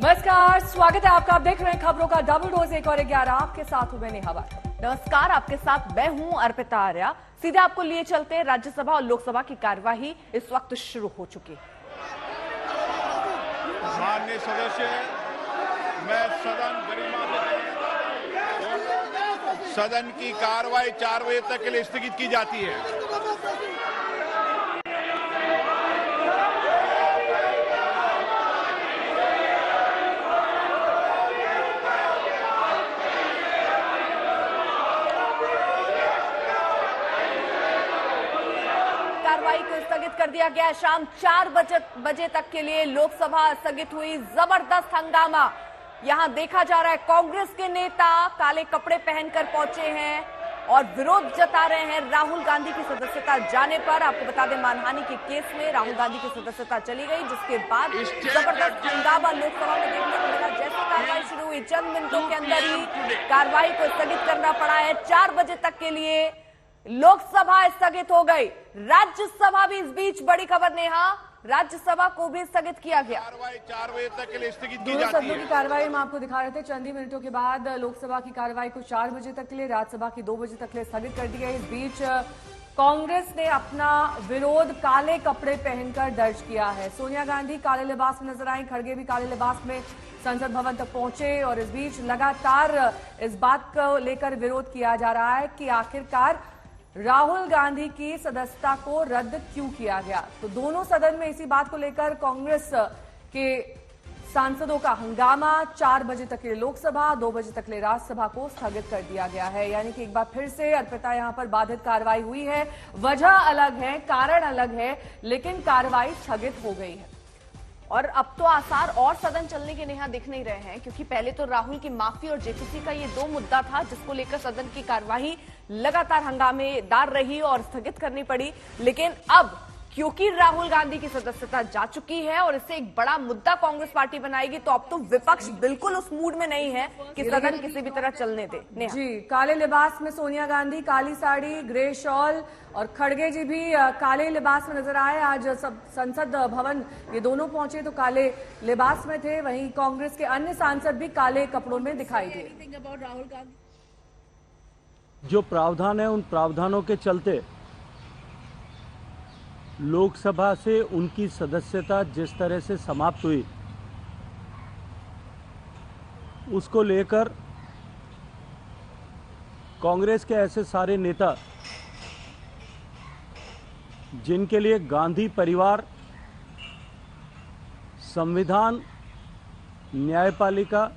नमस्कार, स्वागत है आपका। आप देख रहे हैं खबरों का डबल डोज 1 और 11। आपके साथ हूं मैं नेहा बाठक। नमस्कार, आपके साथ मैं हूं अर्पिता आर्या। सीधे आपको लिए चलते हैं। राज्यसभा और लोकसभा की कार्यवाही इस वक्त शुरू हो चुकी है। माननीय सदस्य, मैं सदन गरिमा से सदन की कार्रवाई 4 बजे तक के लिए स्थगित की जाती है। कार्रवाई को स्थगित कर दिया गया। शाम 4 बजे तक के लिए लोकसभा स्थगित हुई। जबरदस्त हंगामा यहां देखा जा रहा है। कांग्रेस के नेता काले कपड़े पहनकर पहुंचे हैं और विरोध जता रहे हैं राहुल गांधी की सदस्यता जाने पर। आपको बता दें, मानहानि के केस में राहुल गांधी की सदस्यता चली गई, जिसके बाद जबरदस्त हंगामा लोकसभा में देखने को मिला। जैसे कार्रवाई शुरू हुई, चंद मिनटों के अंदर ही कार्रवाई को स्थगित करना पड़ा है। 4 बजे तक के लिए लोकसभा स्थगित हो गई। राज्यसभा भी इस बीच बड़ी खबर नेहा, राज्यसभा को भी स्थगित किया गया। कार्रवाई 4 बजे तक के लिए स्थगित की दोनों जाती सदनों है। की कार्रवाई हम आपको दिखा रहे थे। चंद ही मिनटों के बाद लोकसभा की कार्रवाई को 4 बजे तक के लिए, राज्यसभा की 2 बजे तक के लिए स्थगित कर दी गई। इस बीच कांग्रेस ने अपना विरोध काले कपड़े पहनकर दर्ज किया है। सोनिया गांधी काले लिबास में नजर आई, खड़गे भी काले लिबास में संसद भवन तक पहुंचे और इस बीच लगातार इस बात को लेकर विरोध किया जा रहा है कि आखिरकार राहुल गांधी की सदस्यता को रद्द क्यों किया गया। तो दोनों सदन में इसी बात को लेकर कांग्रेस के सांसदों का हंगामा। 4 बजे तक के लिए लोकसभा, 2 बजे तक के लिए राज्यसभा को स्थगित कर दिया गया है। यानी कि एक बार फिर से अर्पिता यहां पर बाधित कार्रवाई हुई है। वजह अलग है, कारण अलग है, लेकिन कार्रवाई स्थगित हो गई है। और अब तो आसार और सदन चलने के नेहा दिख नहीं रहे हैं, क्योंकि पहले तो राहुल की माफी और जेपीसी का ये 2 मुद्दा था, जिसको लेकर सदन की कार्यवाही लगातार हंगामेदार रही और स्थगित करनी पड़ी। लेकिन अब क्योंकि राहुल गांधी की सदस्यता जा चुकी है और इससे एक बड़ा मुद्दा कांग्रेस पार्टी बनाएगी, तो अब तो विपक्ष बिल्कुल उस मूड में नहीं है कि सदन किसी भी तरह चलने दे। नेहा जी, काले लिबास में सोनिया गांधी, काली साड़ी, ग्रे शॉल, और खड़गे जी भी काले लिबास में नजर आए। आज सब संसद भवन ये दोनों पहुंचे तो काले लिबास में थे। वहीं कांग्रेस के अन्य सांसद भी काले कपड़ों में दिखाई दिए। जो प्रावधान है, उन प्रावधानों के चलते लोकसभा से उनकी सदस्यता जिस तरह से समाप्त हुई, उसको लेकर कांग्रेस के ऐसे सारे नेता जिनके लिए गांधी परिवार, संविधान, न्यायपालिका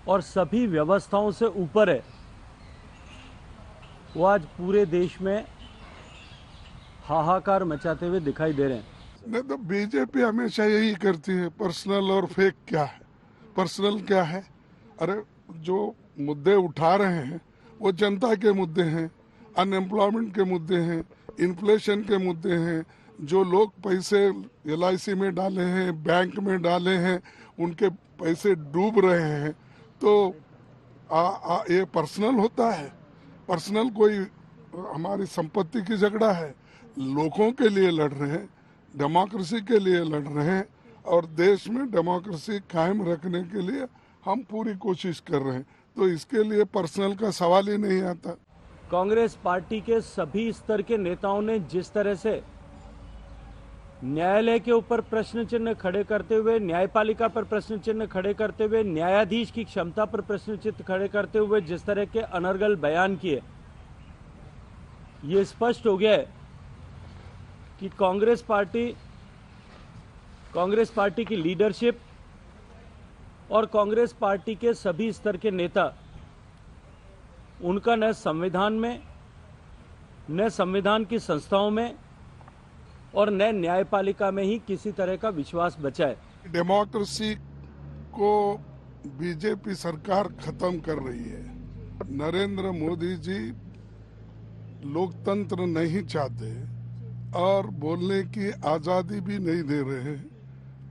और सभी व्यवस्थाओं से ऊपर है, वो आज पूरे देश में हाहाकार मचाते हुए दिखाई दे रहे हैं। नहीं तो बीजेपी हमेशा यही करती है, पर्सनल और फेक क्या है, पर्सनल क्या है। अरे जो मुद्दे उठा रहे हैं वो जनता के मुद्दे हैं, अनएम्प्लॉयमेंट के मुद्दे हैं, इन्फ्लेशन के मुद्दे हैं। जो लोग पैसे LIC में डाले हैं, बैंक में डाले हैं, उनके पैसे डूब रहे हैं, तो ये पर्सनल होता है। पर्सनल कोई हमारी संपत्ति की झगड़ा है। लोगों के लिए लड़ रहे हैं, डेमोक्रेसी के लिए लड़ रहे हैं और देश में डेमोक्रेसी कायम रखने के लिए हम पूरी कोशिश कर रहे हैं। तो इसके लिए पर्सनल का सवाल ही नहीं आता। कांग्रेस पार्टी के सभी स्तर के नेताओं ने जिस तरह से न्यायालय के ऊपर प्रश्न चिन्ह खड़े करते हुए, न्यायपालिका पर प्रश्न चिन्ह खड़े करते हुए, न्यायाधीश की क्षमता पर प्रश्न चिन्ह खड़े करते हुए जिस तरह के अनर्गल बयान किए, ये स्पष्ट हो गया है कि कांग्रेस पार्टी की लीडरशिप और कांग्रेस पार्टी के सभी स्तर के नेता, उनका न संविधान में, न संविधान की संस्थाओं में और न न्यायपालिका में ही किसी तरह का विश्वास बचा है। डेमोक्रेसी को बीजेपी सरकार खत्म कर रही है। नरेंद्र मोदी जी लोकतंत्र नहीं चाहते और बोलने की आजादी भी नहीं दे रहे हैं,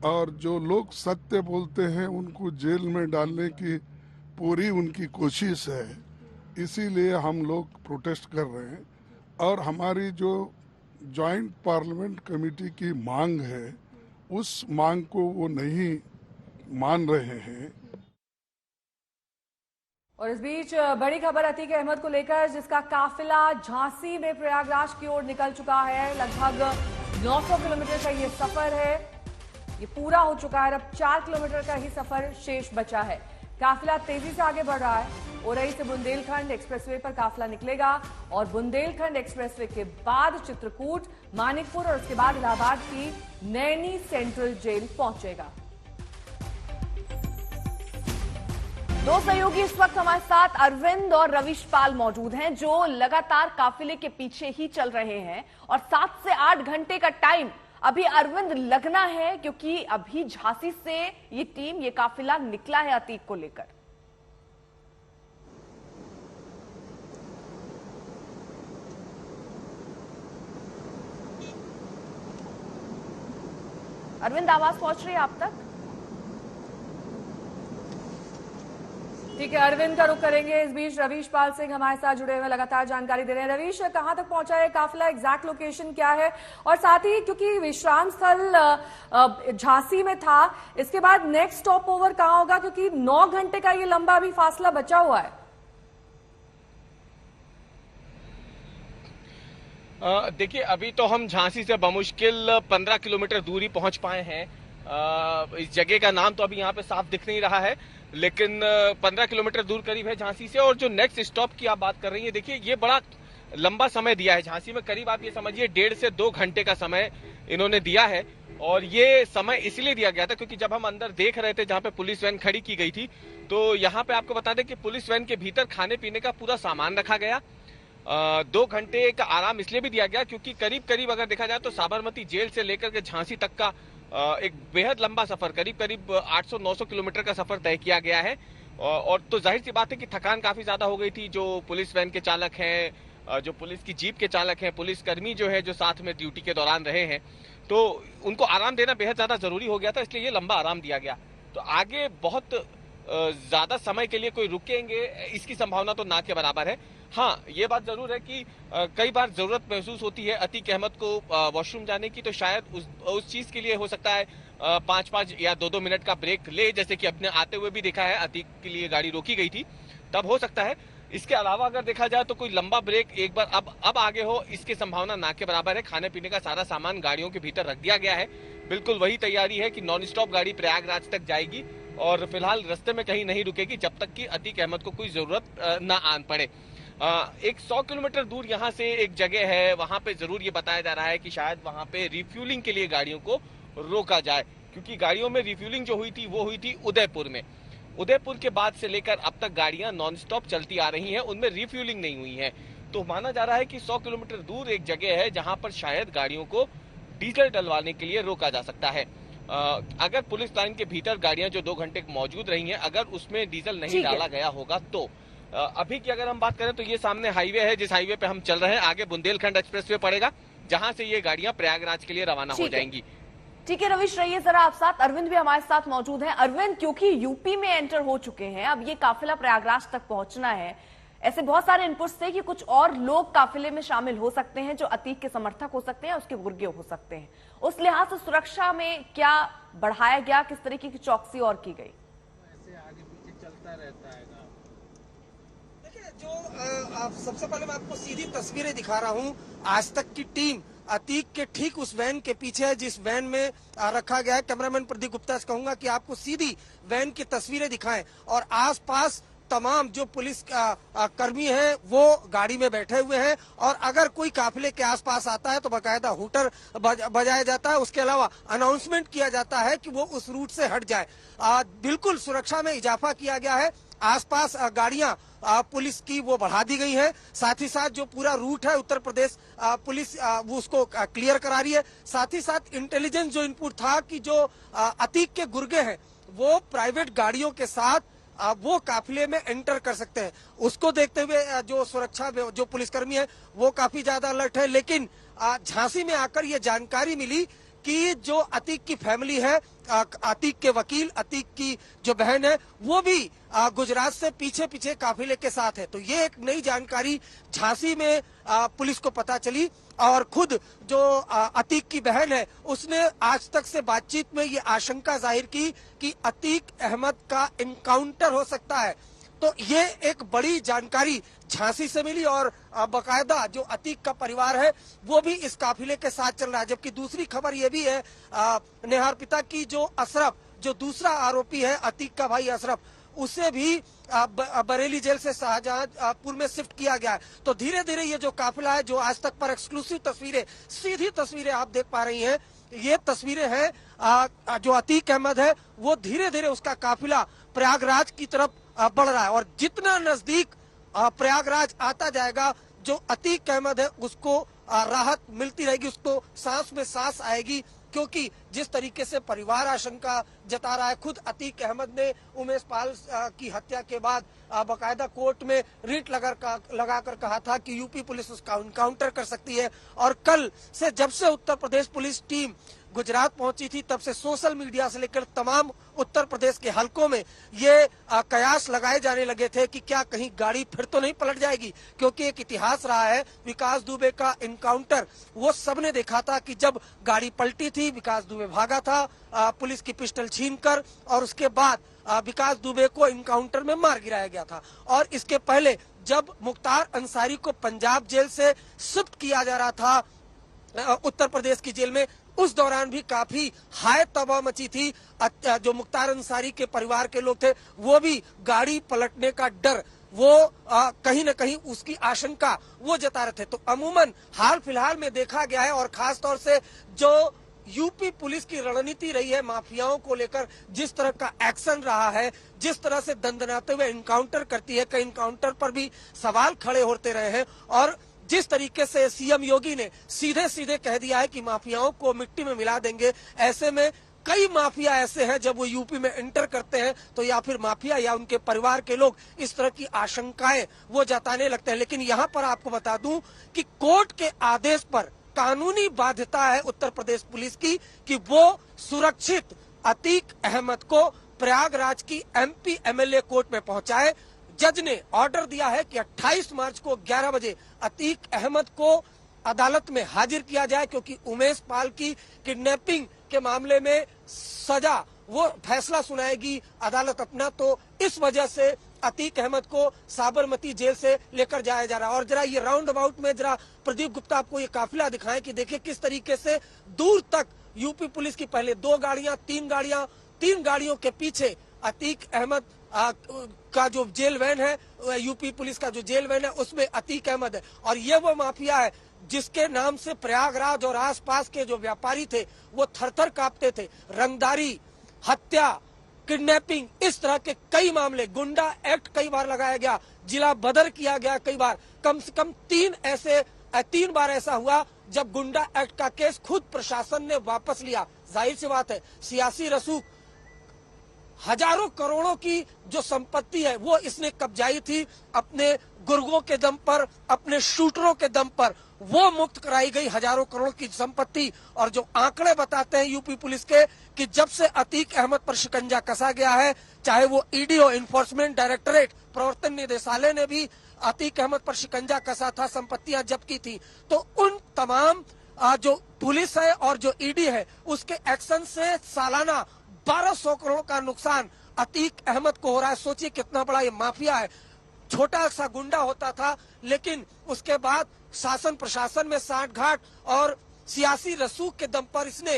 और जो लोग सत्य बोलते हैं उनको जेल में डालने की पूरी उनकी कोशिश है। इसीलिए हम लोग प्रोटेस्ट कर रहे हैं और हमारी जो जॉइंट पार्लियामेंट कमेटी की मांग है, उस मांग को वो नहीं मान रहे हैं। और इस बीच बड़ी खबर अतीक अहमद को लेकर, जिसका काफिला झांसी में प्रयागराज की ओर निकल चुका है। लगभग 900 किलोमीटर का ये सफर है, ये पूरा हो चुका है। अब 4 किलोमीटर का ही सफर शेष बचा है। काफिला तेजी से आगे बढ़ रहा है। ओरई से बुंदेलखंड एक्सप्रेसवे पर काफिला निकलेगा और बुंदेलखंड एक्सप्रेसवे के बाद चित्रकूट, मानिकपुर और उसके बाद इलाहाबाद की नैनी सेंट्रल जेल पहुंचेगा। दो सहयोगी इस वक्त हमारे साथ अरविंद और रवीश पाल मौजूद हैं, जो लगातार काफिले के पीछे ही चल रहे हैं और 7 से 8 घंटे का टाइम अभी अरविंद लगना है, क्योंकि अभी झांसी से ये टीम, ये काफिला निकला है अतीक को लेकर। अरविंद, आवाज पहुंच रही है आप तक? ठीक है, अरविंद का रुख करेंगे। इस बीच रवीश पाल सिंह हमारे साथ जुड़े हुए लगातार जानकारी दे रहे हैं। रवीश, कहां तक पहुंचा है काफिला, एग्जैक्ट लोकेशन क्या है? और साथ ही क्योंकि विश्राम स्थल झांसी में था, इसके बाद नेक्स्ट स्टॉप ओवर कहां होगा, क्योंकि 9 घंटे का ये लंबा भी फासला बचा हुआ है। देखिए, अभी तो हम झांसी से बमुश्किल 15 किलोमीटर दूरी पहुंच पाए हैं। इस जगह का नाम तो अभी यहाँ पे साफ दिख नहीं रहा है, लेकिन 15 किलोमीटर दूर करीब है झांसी से। और जो नेक्स्ट स्टॉप की आप बात कर रही हैं, देखिए ये बड़ा लंबा समय दिया है झांसी में। करीब आप ये समझिए 1.5 से 2 घंटे का समय इन्होंने दिया है। और ये समय इसलिए दिया गया था क्योंकि जब हम अंदर देख रहे थे जहां पे पुलिस वैन खड़ी की गई थी, तो यहाँ पे आपको बता दें कि पुलिस वैन के भीतर खाने पीने का पूरा सामान रखा गया। 2 घंटे का आराम इसलिए भी दिया गया क्योंकि करीब करीब अगर देखा जाए तो साबरमती जेल से लेकर के झांसी तक का एक बेहद लंबा सफर, करीब करीब 800-900 किलोमीटर का सफर तय किया गया है। और तो जाहिर सी बात है कि थकान काफी ज्यादा हो गई थी। जो पुलिस वैन के चालक हैं, जो पुलिस की जीप के चालक हैं, पुलिस कर्मी जो है जो साथ में ड्यूटी के दौरान रहे हैं, तो उनको आराम देना बेहद ज्यादा जरूरी हो गया था, इसलिए ये लंबा आराम दिया गया। तो आगे बहुत ज्यादा समय के लिए कोई रुकेंगे इसकी संभावना तो ना के बराबर है। हाँ, ये बात जरूर है कि कई बार जरूरत महसूस होती है अतीक अहमद को वॉशरूम जाने की, तो शायद उस चीज के लिए हो सकता है 5-5 या 2-2 मिनट का ब्रेक ले, जैसे कि अपने आते हुए भी देखा है अतीक के लिए गाड़ी रोकी गई थी, तब हो सकता है। इसके अलावा अगर देखा जाए तो कोई लंबा ब्रेक एक बार अब आगे हो, इसकी संभावना ना के बराबर है। खाने पीने का सारा सामान गाड़ियों के भीतर रख दिया गया है। बिल्कुल वही तैयारी है कि नॉन स्टॉप गाड़ी प्रयागराज तक जाएगी और फिलहाल रास्ते में कहीं नहीं रुकेगी जब तक कि अतीक अहमद को कोई जरूरत ना आन पड़े। एक 100 किलोमीटर दूर यहाँ से एक जगह है, वहां पे जरूर ये बताया जा रहा है कि शायद वहां पे रिफ्यूलिंग के लिए गाड़ियों को रोका जाए, क्योंकि गाड़ियों में रिफ्यूलिंग जो हुई थी वो हुई थी उदयपुर में। उदयपुर के बाद से लेकर अब तक गाड़ियां नॉन स्टॉप चलती आ रही हैं, उनमें रिफ्यूलिंग नहीं हुई है। तो माना जा रहा है कि 100 किलोमीटर दूर एक जगह है जहां पर शायद गाड़ियों को डीजल डलवाने के लिए रोका जा सकता है। अगर पुलिस लाइन के भीतर गाड़ियां जो 2 घंटे मौजूद रही हैं, अगर उसमें डीजल नहीं डाला गया होगा तो अभी की अगर हम बात करें तो ये सामने हाईवे है, जिस हाईवे पे हम चल रहे हैं, आगे बुंदेलखंड एक्सप्रेसवे पड़ेगा, जहां से ये गाड़ियां प्रयागराज के लिए रवाना हो जाएंगी। ठीक है रवीश, रहिए जरा आप साथ। अरविंद भी हमारे साथ मौजूद हैं। अरविंद, क्योंकि यूपी में एंटर हो चुके हैं, अब ये काफिला प्रयागराज तक पहुंचना है, ऐसे बहुत सारे इनपुट्स थे कि कुछ और लोग काफिले में शामिल हो सकते हैं जो अतीक के समर्थक हो सकते हैं, उसके गुर्गे हो सकते हैं। उस लिहाज से सुरक्षा में क्या बढ़ाया गया, किस तरीके की चौकसी और की गई? ऐसे आगे पीछे चलता रहता है। देखिए, जो आप सबसे पहले मैं आपको सीधी तस्वीरें दिखा रहा हूं। आज तक की टीम अतीक के ठीक उस वैन के पीछे है जिस वैन में रखा गया है। कैमरामैन प्रदीप गुप्ता से कहूंगा कि आपको सीधी वैन की तस्वीरें दिखाएं और आसपास तमाम जो पुलिस कर्मी हैं वो गाड़ी में बैठे हुए हैं। और अगर कोई काफिले के आसपास आता है तो बाकायदा हूटर बजाया जाता है, उसके अलावा अनाउंसमेंट किया जाता है कि वो उस रूट से हट जाए। बिल्कुल सुरक्षा में इजाफा किया गया है। आसपास गाड़ियां पुलिस की वो बढ़ा दी गई है। साथ ही साथ जो पूरा रूट है उत्तर प्रदेश पुलिस वो उसको क्लियर करा रही है। साथ ही साथ इंटेलिजेंस जो इनपुट था कि जो अतीक के गुर्गे हैं वो प्राइवेट गाड़ियों के साथ वो काफिले में एंटर कर सकते हैं, उसको देखते हुए जो सुरक्षा जो पुलिसकर्मी है वो काफी ज्यादा अलर्ट है। लेकिन झांसी में आकर ये जानकारी मिली कि जो अतीक की फैमिली है, अतीक के वकील, अतीक की जो बहन है, वो भी गुजरात से पीछे पीछे काफिले के साथ है। तो ये एक नई जानकारी झांसी में पुलिस को पता चली और खुद जो अतीक की बहन है उसने आज तक से बातचीत में ये आशंका जाहिर की कि अतीक अहमद का एनकाउंटर हो सकता है। तो ये एक बड़ी जानकारी झांसी से मिली और बकायदा जो अतीक का परिवार है वो भी इस काफिले के साथ चल रहा है। जबकि दूसरी खबर ये भी है नेहार पिता की जो अशरफ, जो दूसरा आरोपी है अतीक का भाई अशरफ, उसे भी बरेली जेल से शाहजहांपुर में शिफ्ट किया गया है। तो धीरे धीरे ये जो काफिला है, जो आज तक पर एक्सक्लूसिव तस्वीरें, सीधी तस्वीरें आप देख पा रही हैं, ये तस्वीरें हैं जो अतीक अहमद है वो धीरे धीरे उसका काफिला प्रयागराज की तरफ बढ़ रहा है। और जितना नजदीक प्रयागराज आता जाएगा, जो अतीक अहमद है उसको राहत मिलती रहेगी, उसको सांस में सांस आएगी। क्योंकि जिस तरीके से परिवार आशंका जता रहा है, खुद अतीक अहमद ने उमेश पाल की हत्या के बाद बकायदा कोर्ट में रिट लगाकर कहा था कि यूपी पुलिस उसका एनकाउंटर कर सकती है। और कल से जब से उत्तर प्रदेश पुलिस टीम गुजरात पहुंची थी तब से सोशल मीडिया से लेकर तमाम उत्तर प्रदेश के हलकों में ये कयास लगाए जाने लगे थे कि क्या कहीं गाड़ी फिर तो नहीं पलट जाएगी। क्योंकि एक इतिहास रहा है विकास दुबे का एनकाउंटर, वो सबने देखा था कि जब गाड़ी पलटी थी विकास दुबे भागा था पुलिस की पिस्टल छीनकर, और उसके बाद विकास दुबे को एनकाउंटर में मार गिराया गया था। और इसके पहले जब मुख्तार अंसारी को पंजाब जेल से शिफ्ट किया जा रहा था उत्तर प्रदेश की जेल में, उस दौरान भी काफी हाय तबाह मची थी। जो मुख्तार अंसारी के परिवार के लोग थे वो भी गाड़ी पलटने का डर, वो कहीं न कहीं उसकी आशंका वो जता रहे थे। तो अमूमन हाल फिलहाल में देखा गया है, और खास तौर से जो यूपी पुलिस की रणनीति रही है माफियाओं को लेकर, जिस तरह का एक्शन रहा है, जिस तरह से दंदनाते हुए एनकाउंटर करती है, कई एनकाउंटर पर भी सवाल खड़े होते रहे हैं। और जिस तरीके से सीएम योगी ने सीधे सीधे कह दिया है कि माफियाओं को मिट्टी में मिला देंगे, ऐसे में कई माफिया ऐसे हैं जब वो यूपी में एंटर करते हैं तो या फिर माफिया या उनके परिवार के लोग इस तरह की आशंकाएं वो जताने लगते हैं। लेकिन यहाँ पर आपको बता दूं कि कोर्ट के आदेश पर कानूनी बाध्यता है उत्तर प्रदेश पुलिस की कि वो सुरक्षित अतीक अहमद को प्रयागराज की एमपी एमएलए कोर्ट में पहुंचाए। जज ने ऑर्डर दिया है कि 28 मार्च को 11 बजे अतीक अहमद को अदालत में हाजिर किया जाए, क्योंकि उमेश पाल की किडनैपिंग के मामले में सजा वो फैसला सुनाएगी अदालत अपना। तो इस वजह से अतीक अहमद को साबरमती जेल से लेकर जाया जा रहा है। और जरा ये राउंड अबाउट में जरा प्रदीप गुप्ता आपको ये काफिला दिखाएं कि देखिए किस तरीके से दूर तक यूपी पुलिस की पहले 2 गाड़ियां, 3 गाड़ियों के पीछे अतीक अहमद का जो जेल वैन है, यूपी पुलिस का जो जेल वैन है उसमें अतीक अहमद है। और ये वो माफिया है जिसके नाम से प्रयागराज और आसपास के जो व्यापारी थे वो थरथर कांपते थे। रंगदारी, हत्या, किडनैपिंग, इस तरह के कई मामले, गुंडा एक्ट कई बार लगाया गया, जिला बदर किया गया कई बार, कम से कम 3 बार ऐसा हुआ जब गुंडा एक्ट का केस खुद प्रशासन ने वापस लिया। जाहिर सी बात है सियासी रसूख, हजारों करोड़ों की जो संपत्ति है वो इसने कब्जाई थी, अपने गुर्गों के दम पर, अपने शूटरों के दम पर वो मुक्त कराई गई हजारों करोड़ की संपत्ति। और जो आंकड़े बताते हैं यूपी पुलिस के कि जब से अतीक अहमद पर शिकंजा कसा गया है, चाहे वो ईडी हो, इन्फोर्समेंट डायरेक्टरेट, प्रवर्तन निदेशालय ने भी अतीक अहमद पर शिकंजा कसा था, संपत्तियां जब्त की थी। तो उन तमाम जो पुलिस है और जो ईडी है उसके एक्शन से सालाना 1200 करोड़ का नुकसान अतीक अहमद को हो रहा है। सोचिए कितना बड़ा ये माफिया है। छोटा सा गुंडा होता था, लेकिन उसके बाद शासन प्रशासन में सांठ-गांठ और सियासी रसूख के दम पर इसने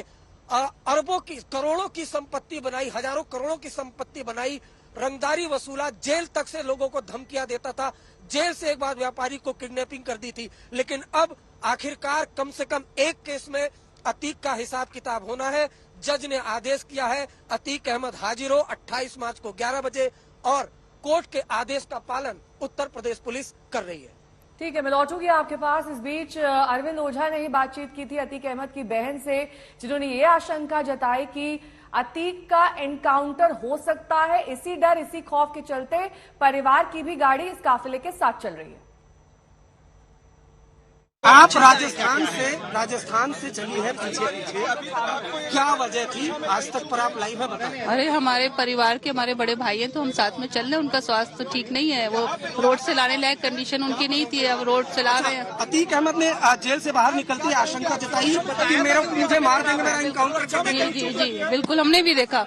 अरबों की, करोड़ों की संपत्ति बनाई, हजारों करोड़ों की संपत्ति बनाई, रंगदारी वसूला, जेल तक से लोगों को धमकियां देता था, जेल से एक बार व्यापारी को किडनैपिंग कर दी थी। लेकिन अब आखिरकार कम से कम एक केस में अतीक का हिसाब किताब होना है। जज ने आदेश किया है अतीक अहमद हाजिर हो 28 मार्च को 11 बजे, और कोर्ट के आदेश का पालन उत्तर प्रदेश पुलिस कर रही है। ठीक है, मैं लौटूंगी आपके पास। इस बीच अरविंद ओझा ने ही बातचीत की थी अतीक अहमद की बहन से, जिन्होंने ये आशंका जताई कि अतीक का एनकाउंटर हो सकता है। इसी डर, इसी खौफ के चलते परिवार की भी गाड़ी इस काफिले के साथ चल रही है। आप राजस्थान से चली है पीछे क्या वजह थी? आज तक पर आप लाइव है, बताएं। अरे हमारे परिवार के हमारे बड़े भाई हैं तो हम साथ में चल रहे हैं। उनका स्वास्थ्य तो ठीक नहीं है, वो रोड से लाने लायक कंडीशन उनकी नहीं थी, अब रोड से ला रहे हैं। अतीक अहमद ने जेल से बाहर निकलती आशंका जताई कि मुझे मार देंगे, मेरा इनकाउंटर कर देंगे। जी बिल्कुल, हमने भी देखा।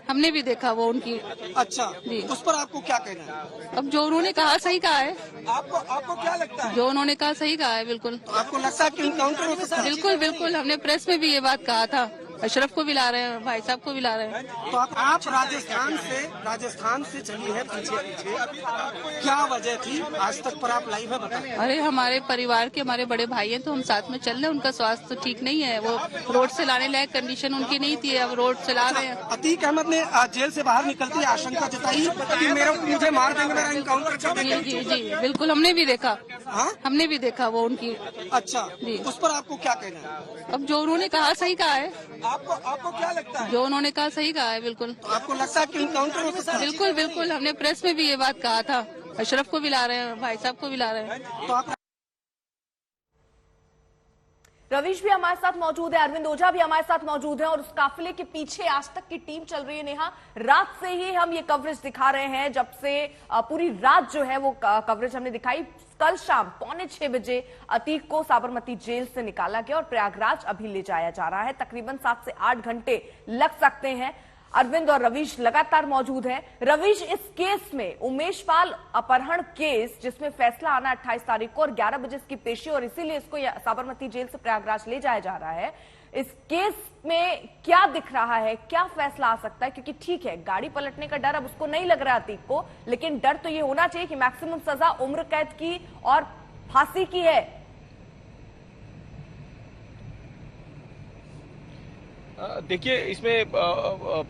हमने भी देखा वो उनकी। अच्छा जी, उस पर आपको क्या कहना है? अब जो उन्होंने कहा सही कहा है। आपको क्या लगता है? जो उन्होंने कहा सही कहा है, बिल्कुल। तो आपको लगता है कि इनकाउंटर हो सकता है? बिल्कुल, हमने प्रेस में भी ये बात कहा था। अशरफ को भी ला रहे हैं, भाई साहब को भी ला रहे हैं। तो आप राजस्थान से चली है पीछे क्या वजह थी? आज तक पर आप लाइव है, बताएं। अरे हमारे परिवार के हमारे बड़े भाई हैं तो हम साथ में चल रहे हैं। उनका स्वास्थ्य तो ठीक नहीं है, वो रोड से लाने लायक कंडीशन उनकी नहीं थी, अब रोड से ला रहे हैं। अतीक अहमद ने जेल से बाहर निकलती आशंका जताई कि मुझे मार देंगे, मेरा इनकाउंटर कर देंगे। जी बिल्कुल, हमने भी देखा। हमने भी देखा वो उनकी। अच्छा जी, उस पर आपको क्या कहना है? अब जो उन्होंने कहा सही कहा है। आपको क्या लगता है? जो उन्होंने कहा सही कहा है, बिल्कुल। तो आपको लगता है कि इनकाउंटर हो सकता है? बिल्कुल, हमने प्रेस में भी ये बात कहा था। अशरफ को भी ला रहे हैं, भाई साहब को भी ला रहे हैं। तो आप रवीश भी हमारे साथ मौजूद है, अरविंद ओझा भी हमारे साथ मौजूद है और उस काफिले के पीछे आज तक की टीम चल रही है। नेहा, रात से ही हम ये कवरेज दिखा रहे हैं, जब से पूरी रात जो है वो कवरेज हमने दिखाई। कल शाम 5:45 बजे अतीक को साबरमती जेल से निकाला गया और प्रयागराज अभी ले जाया जा रहा है। तकरीबन 7 से 8 घंटे लग सकते हैं। अरविंद और रवीश लगातार मौजूद है। रवीश, इस केस में उमेश पाल अपहरण केस, जिसमें फैसला आना 28 तारीख को और 11 बजे इसकी पेशी, और इसीलिए इसको साबरमती जेल से प्रयागराज ले जाया जा रहा है। इस केस में क्या दिख रहा है, क्या फैसला आ सकता है? क्योंकि ठीक है, गाड़ी पलटने का डर अब उसको नहीं लग रहा अतीक को, लेकिन डर तो ये होना चाहिए कि मैक्सिमम सजा उम्र कैद की और फांसी की है। देखिए, इसमें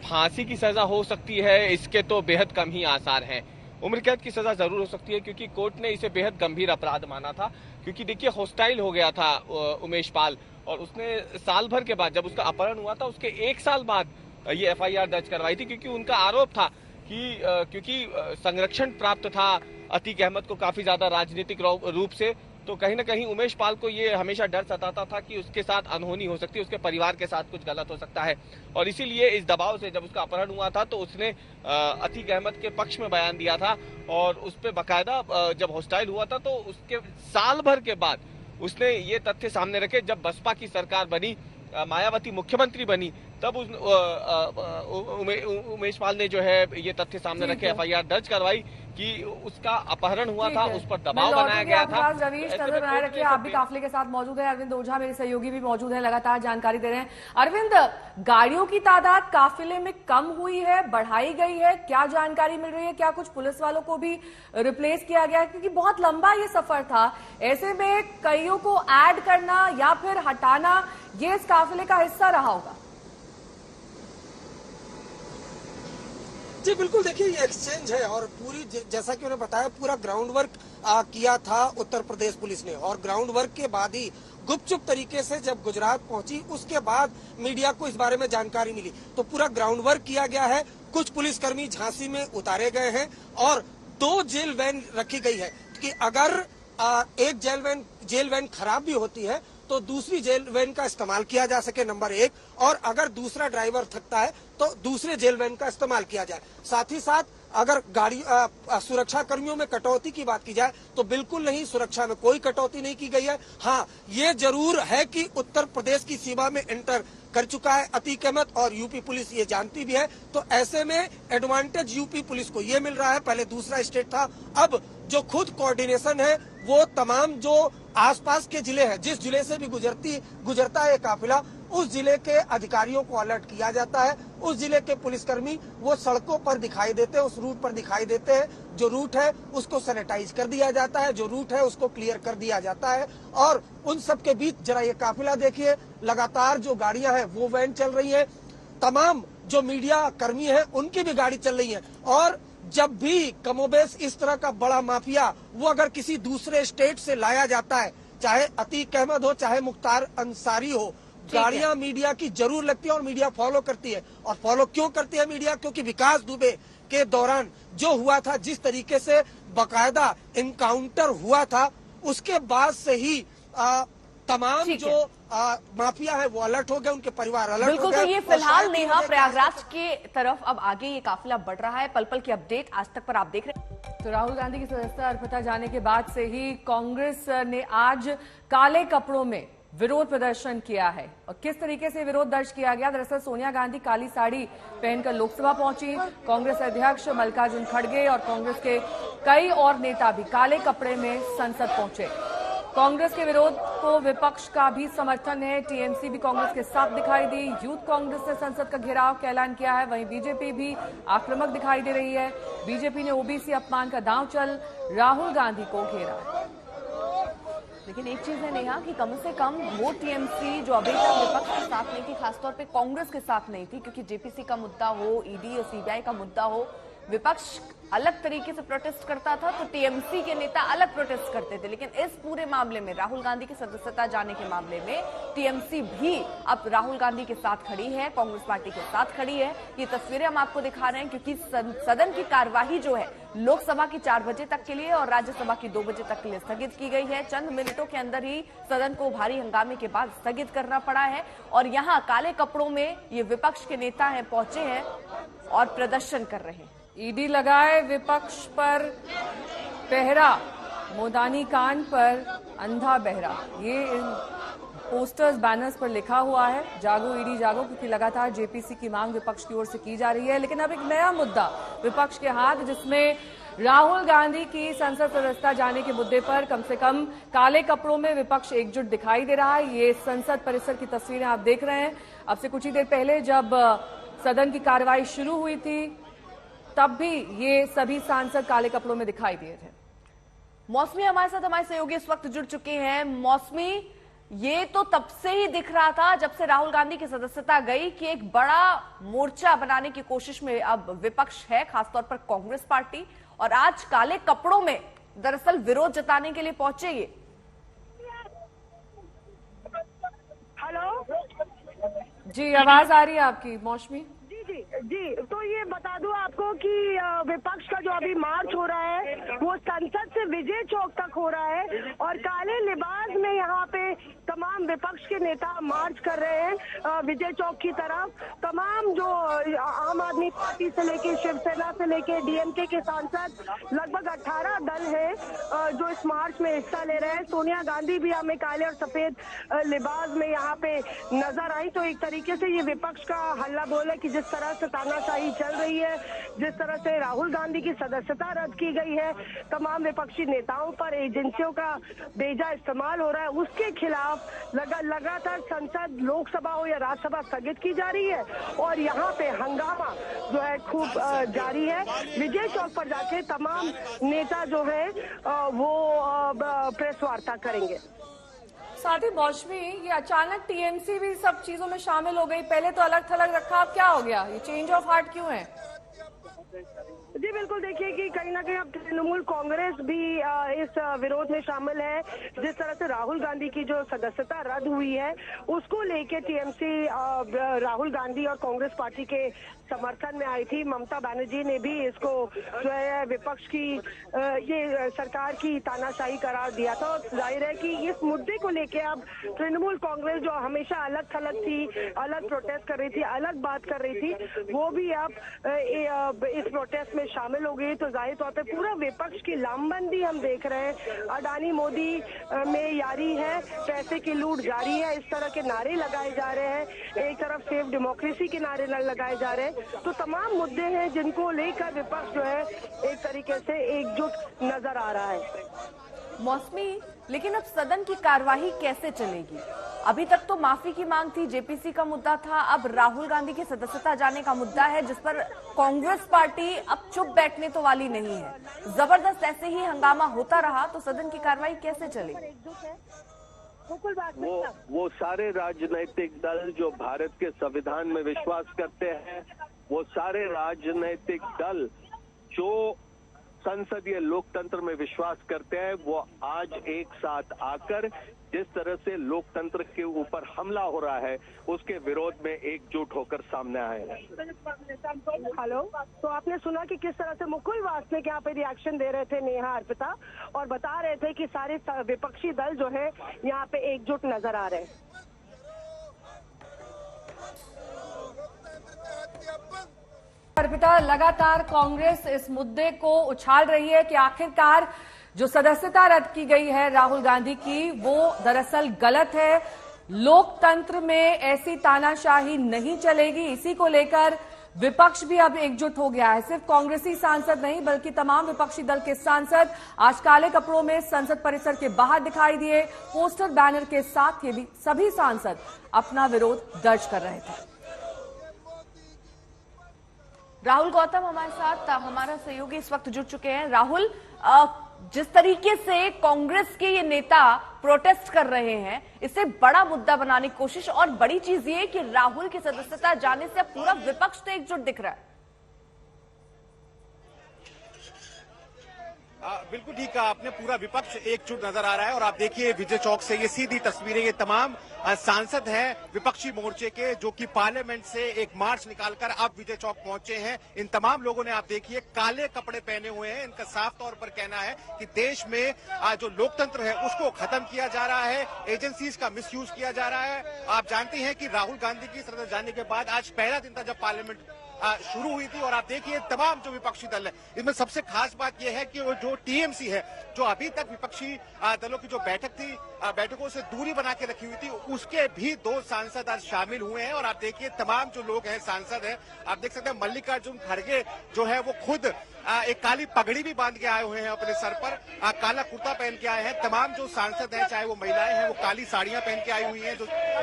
फांसी की सजा हो सकती है, इसके तो बेहद कम ही आसार हैं। उम्र कैद की सजा जरूर हो सकती है, क्योंकि कोर्ट ने इसे बेहद गंभीर अपराध माना था। क्योंकि देखिए, हॉस्टाइल हो गया था उमेश पाल, और उसने साल भर के बाद, जब उसका अपहरण हुआ था उसके 1 साल बाद ये FIR दर्ज करवाई थी, क्योंकि उनका आरोप था कि क्योंकि संरक्षण प्राप्त था अतीक अहमद को काफी ज्यादा राजनीतिक रूप से, तो कहीं ना कहीं उमेश पाल को ये हमेशा डर सताता था कि उसके साथ अनहोनी हो सकती है, उसके परिवार के साथ कुछ गलत हो सकता है। और इसीलिए इस दबाव से जब उसका अपहरण हुआ था तो उसने अतीक अहमद के पक्ष में बयान दिया था, और उस पर बाकायदा जब हॉस्टाइल हुआ था तो उसके साल भर के बाद उसने ये तथ्य सामने रखे। जब बसपा की सरकार बनी, मायावती मुख्यमंत्री बनी, तब उमेश पाल ने जो है ये तथ्य सामने रखे, FIR दर्ज करवाई कि उसका अपहरण हुआ था, उस पर दबाव बनाया गया था। रवीश, नजर बनाए रखिए, आप भी काफिले के साथ मौजूद है। अरविंद ओझा मेरे सहयोगी भी मौजूद है, लगातार जानकारी दे रहे हैं। अरविंद, गाड़ियों की तादाद काफिले में कम हुई है, बढ़ाई गई है, क्या जानकारी मिल रही है? क्या कुछ पुलिस वालों को भी रिप्लेस किया गया है? क्योंकि बहुत लंबा ये सफर था, ऐसे में कईयों को ऐड करना या फिर हटाना, ये इस काफिले का हिस्सा रहा होगा। जी बिल्कुल, देखिए ये एक्सचेंज है और पूरी, जैसा कि उन्होंने बताया, पूरा ग्राउंड वर्क किया था उत्तर प्रदेश पुलिस ने, और ग्राउंड वर्क के बाद ही गुपचुप तरीके से जब गुजरात पहुंची, उसके बाद मीडिया को इस बारे में जानकारी मिली। तो पूरा ग्राउंड वर्क किया गया है। कुछ पुलिसकर्मी झांसी में उतारे गए हैं और 2 जेल वैन रखी गई है कि अगर एक जेल वैन खराब भी होती है तो दूसरी जेल वैन का इस्तेमाल किया जा सके, नंबर 1, और अगर दूसरा ड्राइवर थकता है तो दूसरे जेल वैन का इस्तेमाल किया जाए। साथ ही साथ अगर गाड़ी सुरक्षा कर्मियों में कटौती की बात की जाए तो बिल्कुल नहीं, सुरक्षा में कोई कटौती नहीं की गई है। हाँ, ये जरूर है कि उत्तर प्रदेश की सीमा में एंटर कर चुका है अतीक अहमद और यूपी पुलिस ये जानती भी है, तो ऐसे में एडवांटेज यूपी पुलिस को ये मिल रहा है। पहले दूसरा स्टेट था, अब जो खुद कोऑर्डिनेशन है वो तमाम जो आसपास के जिले हैं, जिस जिले से भी गुजरता है काफिला, उस जिले के अधिकारियों को अलर्ट किया जाता है। उस जिले के पुलिसकर्मी वो सड़कों पर दिखाई देते हैं, उस रूट पर दिखाई देते हैं। जो रूट है उसको सैनिटाइज कर दिया जाता है, जो रूट है उसको क्लियर कर दिया जाता है। और उन सब के बीच जरा ये काफिला देखिए, लगातार जो गाड़ियां हैं वो वैन चल रही है, तमाम जो मीडिया कर्मी है उनकी भी गाड़ी चल रही है। और जब भी कमोबेश इस तरह का बड़ा माफिया वो अगर किसी दूसरे स्टेट से लाया जाता है, चाहे अतीक अहमद हो चाहे मुख्तार अंसारी हो, गाड़ियां मीडिया की जरूर लगती है और मीडिया फॉलो करती है। और फॉलो क्यों करती है मीडिया? क्योंकि विकास दुबे के दौरान जो हुआ था, जिस तरीके से बाकायदा इनकाउंटर हुआ था, उसके बाद से ही तमाम ठीक जो माफिया है वो अलर्ट हो गए, उनके परिवार अलर्ट हो बिल्कुल। गए। तो ये और फिलहाल शायद नेहा ये प्रयागराज के तरफ अब आगे ये काफिला बढ़ रहा है। पल पल की अपडेट आज तक पर आप देख रहे हैं। तो राहुल गांधी की सदस्यता अर्पिता जाने के बाद से ही कांग्रेस ने आज काले कपड़ों में विरोध प्रदर्शन किया है। और किस तरीके से विरोध दर्ज किया गया? दरअसल सोनिया गांधी काली साड़ी पहनकर लोकसभा पहुंची। कांग्रेस अध्यक्ष मल्लिकार्जुन खड़गे और कांग्रेस के कई और नेता भी काले कपड़े में संसद पहुंचे। कांग्रेस के विरोध को विपक्ष का भी समर्थन है। टीएमसी भी कांग्रेस के साथ दिखाई दी। यूथ कांग्रेस ने संसद का घेराव का ऐलान किया है। वहीं बीजेपी भी आक्रामक दिखाई दे रही है। बीजेपी ने ओबीसी अपमान का दांव चल राहुल गांधी को घेरा है। लेकिन एक चीज है नेहा कि कम से कम वो टीएमसी जो अभी तक विपक्ष के साथ नहीं थी, खासतौर पे कांग्रेस के साथ नहीं थी, क्योंकि जेपीसी का मुद्दा हो, ईडी और सीबीआई का मुद्दा हो, विपक्ष अलग तरीके से प्रोटेस्ट करता था तो टीएमसी के नेता अलग प्रोटेस्ट करते थे। लेकिन इस पूरे मामले में, राहुल गांधी की सदस्यता जाने के मामले में, टीएमसी भी अब राहुल गांधी के साथ खड़ी है, कांग्रेस पार्टी के साथ खड़ी है। ये तस्वीरें हम आपको दिखा रहे हैं क्योंकि सदन की कार्यवाही जो है लोकसभा की 4 बजे तक के लिए और राज्यसभा की 2 बजे तक के लिए स्थगित की गई है। चंद मिनटों के अंदर ही सदन को भारी हंगामे के बाद स्थगित करना पड़ा है। और यहाँ काले कपड़ों में ये विपक्ष के नेता हैं, पहुंचे हैं और प्रदर्शन कर रहे हैं। ईडी लगाए विपक्ष पर पहरा, मोदानी कांड पर अंधा बहरा, ये इन पोस्टर्स बैनर्स पर लिखा हुआ है। जागो ईडी जागो, क्योंकि लगातार जेपीसी की मांग विपक्ष की ओर से की जा रही है। लेकिन अब एक नया मुद्दा विपक्ष के हाथ, जिसमें राहुल गांधी की संसद सदस्यता जाने के मुद्दे पर कम से कम काले कपड़ों में विपक्ष एकजुट दिखाई दे रहा है। ये संसद परिसर की तस्वीरें आप देख रहे हैं। अब से कुछ ही देर पहले जब सदन की कार्रवाई शुरू हुई थी तब भी ये सभी सांसद काले कपड़ों में दिखाई दिए थे। मौसमी हमारे साथ, हमारे सहयोगी इस वक्त जुड़ चुके हैं। मौसमी, ये तो तब से ही दिख रहा था जब से राहुल गांधी की सदस्यता गई कि एक बड़ा मोर्चा बनाने की कोशिश में अब विपक्ष है, खासतौर पर कांग्रेस पार्टी, और आज काले कपड़ों में दरअसल विरोध जताने के लिए पहुंचे ये। हेलो जी, आवाज आ रही है आपकी मौसमी? जी, तो ये बता दूं आपको कि विपक्ष का जो अभी मार्च हो रहा है वो संसद से विजय चौक तक हो रहा है और काले लिबास में यहाँ पे तमाम विपक्ष के नेता मार्च कर रहे हैं विजय चौक की तरफ। तमाम जो आम आदमी पार्टी से लेके, शिवसेना से लेके, डीएमके के सांसद, लगभग 18 दल है जो इस मार्च में हिस्सा ले रहे हैं। सोनिया गांधी भी हमें काले और सफेद लिबास में यहाँ पे नजर आई। तो एक तरीके से ये विपक्ष का हल्ला बोल है कि जिस तरह से तानाशाही चल रही है, जिस तरह से राहुल गांधी की सदस्यता रद्द की गई है, तमाम विपक्षी नेताओं पर एजेंसियों का बेजा इस्तेमाल हो रहा है, उसके खिलाफ लगातार संसद, लोकसभा हो या राज्यसभा स्थगित की जा रही है। और यहाँ पे हंगामा जो है खूब जारी है। विजय चौक पर जाके तमाम नेता जो है वो प्रेस वार्ता करेंगे। साथ ही मौसमी, ये अचानक टीएमसी भी सब चीजों में शामिल हो गई। पहले तो अलग थलग रखा, अब क्या हो गया? ये चेंज ऑफ हार्ट क्यों है? जी बिल्कुल, देखिए कि कहीं ना कहीं अब तृणमूल कांग्रेस भी इस विरोध में शामिल है। जिस तरह से राहुल गांधी की जो सदस्यता रद्द हुई है उसको लेके टीएमसी राहुल गांधी और कांग्रेस पार्टी के समर्थन में आई थी। ममता बनर्जी ने भी इसको जो है विपक्ष की ये सरकार की तानाशाही करार दिया था। और जाहिर है कि इस मुद्दे को लेके अब तृणमूल कांग्रेस जो हमेशा अलग थलग थी, अलग प्रोटेस्ट कर रही थी, अलग बात कर रही थी, वो भी अब इस प्रोटेस्ट में शामिल हो गई। तो जाहिर तौर पे पूरा विपक्ष की लामबंदी हम देख रहे हैं। अडानी मोदी में यारी है, पैसे की लूट जारी है, इस तरह के नारे लगाए जा रहे हैं। एक तरफ सेफ डेमोक्रेसी के नारे लगाए जा रहे हैं। तो तमाम मुद्दे हैं जिनको लेकर विपक्ष जो है एक तरीके से एकजुट नजर आ रहा है। मौसमी, लेकिन अब सदन की कार्यवाही कैसे चलेगी? अभी तक तो माफी की मांग थी, जेपीसी का मुद्दा था, अब राहुल गांधी की सदस्यता जाने का मुद्दा है, जिस पर कांग्रेस पार्टी अब चुप बैठने तो वाली नहीं है। जबरदस्त ऐसे ही हंगामा होता रहा तो सदन की कार्यवाही कैसे चलेगी? वो सारे राजनीतिक दल जो भारत के संविधान में विश्वास करते हैं, वो सारे राजनीतिक दल जो संसदीय लोकतंत्र में विश्वास करते हैं वो आज एक साथ आकर जिस तरह से लोकतंत्र के ऊपर हमला हो रहा है उसके विरोध में एकजुट होकर सामने आए हैं। हेलो, तो आपने सुना कि किस तरह से मुकुल वासनिक यहाँ पे रिएक्शन दे रहे थे नेहा अर्पिता, और बता रहे थे कि सारे विपक्षी दल जो है यहाँ पे एकजुट नजर आ रहे हैं। अर्पिता, लगातार कांग्रेस इस मुद्दे को उछाल रही है कि आखिरकार जो सदस्यता रद्द की गई है राहुल गांधी की, वो दरअसल गलत है। लोकतंत्र में ऐसी तानाशाही नहीं चलेगी। इसी को लेकर विपक्ष भी अब एकजुट हो गया है। सिर्फ कांग्रेसी सांसद नहीं बल्कि तमाम विपक्षी दल के सांसद आज काले कपड़ों में संसद परिसर के बाहर दिखाई दिए। पोस्टर बैनर के साथ ये भी सभी सांसद अपना विरोध दर्ज कर रहे थे। राहुल गौतम हमारे साथ, हमारा सहयोगी इस वक्त जुड़ चुके हैं। राहुल, जिस तरीके से कांग्रेस के ये नेता प्रोटेस्ट कर रहे हैं, इसे बड़ा मुद्दा बनाने की कोशिश, और बड़ी चीज ये कि राहुल की सदस्यता जाने से पूरा विपक्ष तो एकजुट दिख रहा है। बिल्कुल ठीक कहा आपने, पूरा विपक्ष एकजुट नजर आ रहा है। और आप देखिए विजय चौक से ये सीधी तस्वीरें, ये तमाम सांसद हैं विपक्षी मोर्चे के जो कि पार्लियामेंट से एक मार्च निकालकर अब विजय चौक पहुंचे हैं। इन तमाम लोगों ने आप देखिए काले कपड़े पहने हुए हैं। इनका साफ तौर पर कहना है कि देश में जो लोकतंत्र है उसको खत्म किया जा रहा है, एजेंसीज का मिसयूज किया जा रहा है। आप जानते हैं कि राहुल गांधी की सदन जाने के बाद आज पहला दिन था जब पार्लियामेंट शुरू हुई थी। और आप देखिए तमाम जो विपक्षी दल है, इसमें सबसे खास बात यह है कि वो जो टीएमसी है, जो अभी तक विपक्षी दलों की जो बैठक थी, बैठकों से दूरी बना के रखी हुई थी, उसके भी 2 सांसद आज शामिल हुए हैं। और आप देखिए तमाम जो लोग हैं सांसद हैं, आप देख सकते हैं मल्लिकार्जुन खड़गे जो है वो खुद एक काली पगड़ी भी बांध के आए हुए हैं अपने सर पर, काला कुर्ता पहन के आए हैं। तमाम जो सांसद हैं, चाहे वो महिलाएं हैं, वो काली साड़ियां पहन के आई हुई हैं।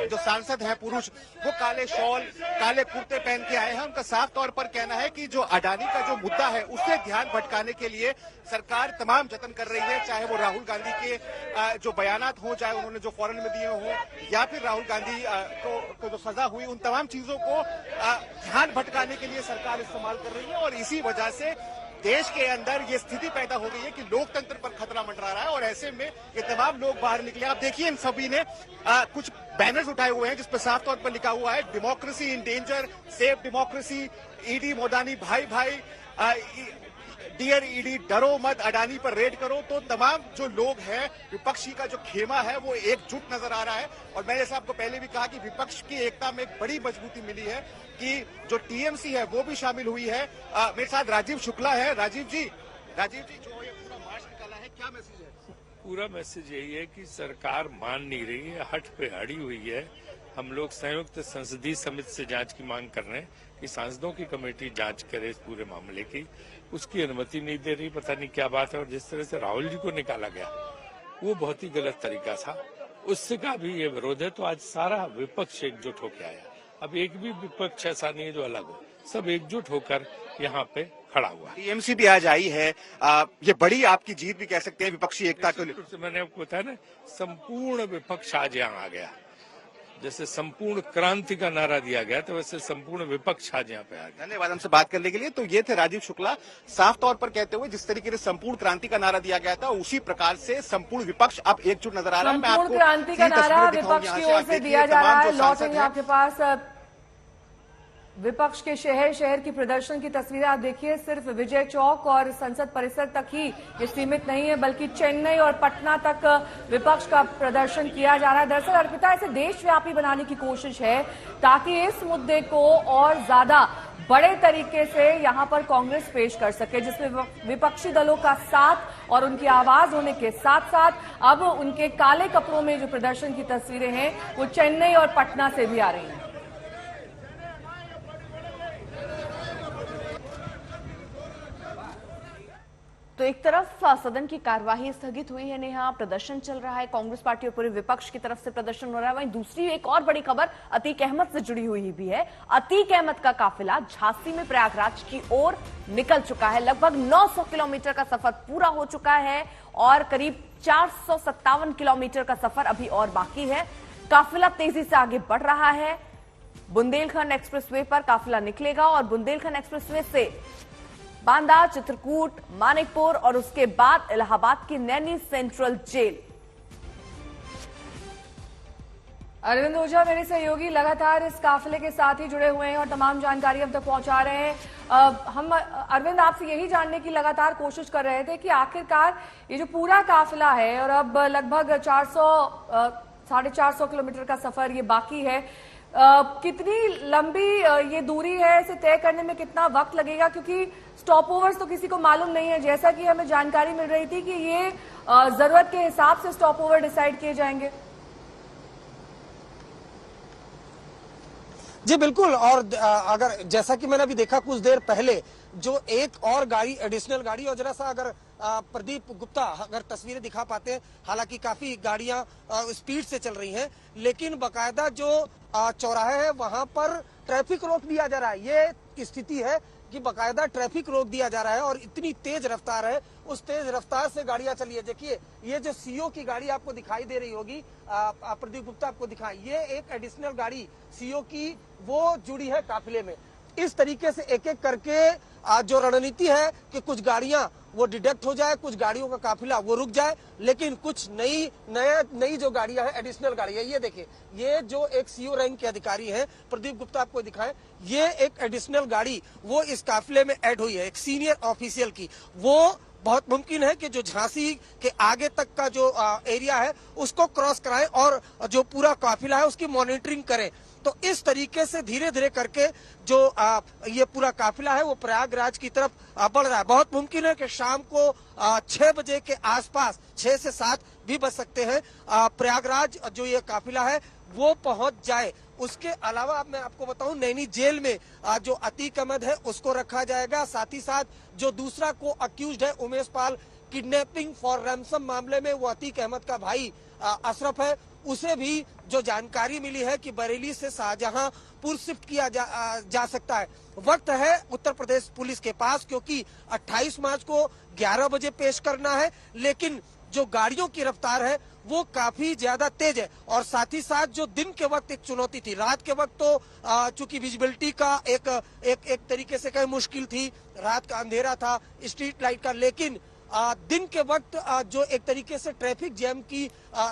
जो सांसद हैं पुरुष, वो काले शॉल, काले कुर्ते पहन के आए हैं। उनका साफ तौर पर कहना है कि जो अडानी का जो मुद्दा है उससे ध्यान भटकाने के लिए सरकार तमाम जतन कर रही है, चाहे वो राहुल गांधी के जो बयानात हो, चाहे उन्होंने जो फॉरेन में दिए हो, या फिर राहुल गांधी को जो सजा हुई, उन तमाम चीजों को ध्यान भटकाने के लिए सरकार इस्तेमाल कर रही है। और इसी वजह से देश के अंदर ये स्थिति पैदा हो गई है कि लोकतंत्र पर खतरा मंडरा रहा है। और ऐसे में ये तमाम लोग बाहर निकले। आप देखिए इन सभी ने कुछ बैनर्स उठाए हुए हैं जिसपे साफ तौर पर लिखा हुआ है democracy in danger, save democracy, ED Modani भाई भाई, डियर ईडी डरो मत, अडानी पर रेड करो। तो तमाम जो लोग हैं, विपक्षी का जो खेमा है वो एकजुट नजर आ रहा है। और मैंने जैसे आपको पहले भी कहा कि विपक्ष की एकता में एक बड़ी मजबूती मिली है कि जो टीएमसी है वो भी शामिल हुई है। मेरे साथ राजीव शुक्ला है। राजीव जी जो ये पूरा मार्च निकाला है, क्या मैसेज है? पूरा मैसेज यही है कि सरकार मान नहीं रही है, हट पे अड़ी हुई है। हम लोग संयुक्त संसदीय समिति से जांच की मांग कर रहे हैं कि सांसदों की कमेटी जांच करे इस पूरे मामले की। उसकी अनुमति नहीं दे रही, पता नहीं क्या बात है। और जिस तरह से राहुल जी को निकाला गया वो बहुत ही गलत तरीका था, उससे का भी ये विरोध है। तो आज सारा विपक्ष एकजुट होकर आया। अब एक भी विपक्ष ऐसा नहीं है जो अलग हो, सब एकजुट होकर यहाँ पे खड़ा हुआ। टीएमसी भी आज आई है, ये बड़ी आपकी जीत भी कह सकते हैं विपक्षी एकता को लेकर। मैंने आपको बताया ना, संपूर्ण विपक्ष आज यहाँ आ गया। जैसे संपूर्ण क्रांति का नारा दिया गया तो वैसे संपूर्ण विपक्ष आज यहाँ पे आ गया। धन्यवाद हमसे बात करने के लिए। तो ये थे राजीव शुक्ला, साफ तौर पर कहते हुए जिस तरीके से संपूर्ण क्रांति का नारा दिया गया था उसी प्रकार से संपूर्ण विपक्ष अब एकजुट नजर आ रहा है। मैं आपको क्रांति का नारा विपक्ष की ओर से दिया जा रहा है। लौटेंगे आपके पास विपक्ष के शहर शहर की प्रदर्शन की तस्वीरें आप देखिए। सिर्फ विजय चौक और संसद परिसर तक ही ये सीमित नहीं है, बल्कि चेन्नई और पटना तक विपक्ष का प्रदर्शन किया जा रहा है। दरअसल अर्पिता, इसे देशव्यापी बनाने की कोशिश है ताकि इस मुद्दे को और ज्यादा बड़े तरीके से यहां पर कांग्रेस पेश कर सके, जिसमें विपक्षी दलों का साथ और उनकी आवाज होने के साथ साथ अब उनके काले कपड़ों में जो प्रदर्शन की तस्वीरें हैं वो चेन्नई और पटना से भी आ रही हैं। तो एक तरफ सदन की कार्यवाही स्थगित हुई है नेहा, प्रदर्शन चल रहा है, कांग्रेस पार्टी और पूरे विपक्ष की तरफ से प्रदर्शन हो रहा है। वहीं दूसरी एक और बड़ी खबर अतीक अहमद से जुड़ी हुई भी है। अतीक अहमद का काफिला झांसी में प्रयागराज की ओर निकल चुका है। लगभग 900 किलोमीटर का सफर पूरा हो चुका है और करीब 457 किलोमीटर का सफर अभी और बाकी है। काफिला तेजी से आगे बढ़ रहा है। बुंदेलखंड एक्सप्रेसवे पर काफिला निकलेगा और बुंदेलखंड एक्सप्रेसवे से बांदा, चित्रकूट, मानिकपुर और उसके बाद इलाहाबाद की नैनी सेंट्रल जेल। अरविंद ओझा मेरे सहयोगी लगातार इस काफिले के साथ ही जुड़े हुए हैं और तमाम जानकारी हम तक पहुंचा रहे हैं। हम अरविंद आपसे यही जानने की लगातार कोशिश कर रहे थे कि आखिरकार ये जो पूरा काफिला है और अब लगभग 450 किलोमीटर का सफर ये बाकी है, कितनी लंबी ये दूरी है, इसे तय करने में कितना वक्त लगेगा, क्योंकि स्टॉप ओवर्स तो किसी को मालूम नहीं है। जैसा कि हमें जानकारी मिल रही थी कि ये जरूरत के हिसाब से स्टॉप ओवर डिसाइड किए जाएंगे। जी बिल्कुल, और अगर जैसा कि मैंने अभी देखा कुछ देर पहले जो एक और गाड़ी, एडिशनल गाड़ी, और जरा सा अगर प्रदीप गुप्ता अगर तस्वीरें दिखा पाते हैं, हालांकि काफी गाड़ियां स्पीड से चल रही हैं, लेकिन बकायदा जो चौराहे है वहां पर ट्रैफिक रोक दिया जा रहा है। ये स्थिति है कि बकायदा ट्रैफिक रोक दिया जा रहा है और इतनी तेज रफ्तार है, उस तेज रफ्तार से गाड़ियां चली है। देखिए ये जो सीओ की गाड़ी आपको दिखाई दे रही होगी, प्रदीप गुप्ता आपको दिखाई, ये एक एडिशनल गाड़ी सीओ की वो जुड़ी है काफिले में। इस तरीके से एक एक करके जो रणनीति है कि कुछ गाड़ियां वो डिडक्ट हो जाए, कुछ गाड़ियों का काफिला वो रुक जाए, लेकिन कुछ नई जो गाड़ियां हैं, एडिशनल गाड़ी है। ये देखिए, ये जो एक सीओ रैंक के अधिकारी हैं, प्रदीप गुप्ता आपको दिखाएं, ये एक एडिशनल गाड़ी वो इस काफिले में ऐड हुई है, एक सीनियर ऑफिशियल की। वो बहुत मुमकिन है कि जो झांसी के आगे तक का जो एरिया है उसको क्रॉस कराएं और जो पूरा काफिला है उसकी मॉनिटरिंग करें। तो इस तरीके से धीरे धीरे करके जो ये पूरा काफिला है वो प्रयागराज की तरफ बढ़ रहा है। बहुत मुमकिन है कि शाम को 6 बजे के आसपास, 6 से 7 भी बज सकते हैं, प्रयागराज जो ये काफिला है वो पहुंच जाए। उसके अलावा मैं आपको बताऊं, नैनी जेल में जो अतीक अहमद है उसको रखा जाएगा, साथ ही साथ जो दूसरा को अक्यूज्ड है Umesh Pal, kidnapping for ransom मामले में वो अतीक अहमद का भाई अशरफ है, उसे भी जो जानकारी मिली है कि बरेली से शाहजहांपुर शिफ्ट किया जा सकता है। वक्त है उत्तर प्रदेश पुलिस के पास, क्योंकि 28 मार्च को 11 बजे पेश करना है, लेकिन जो गाड़ियों की रफ्तार है वो काफी ज्यादा तेज है। और साथ ही साथ जो दिन के वक्त एक चुनौती थी, रात के वक्त तो चूंकि विजिबिलिटी का एक तरीके से कहीं मुश्किल थी, रात का अंधेरा था, स्ट्रीट लाइट का, लेकिन दिन के वक्त जो एक तरीके से ट्रैफिक जैम की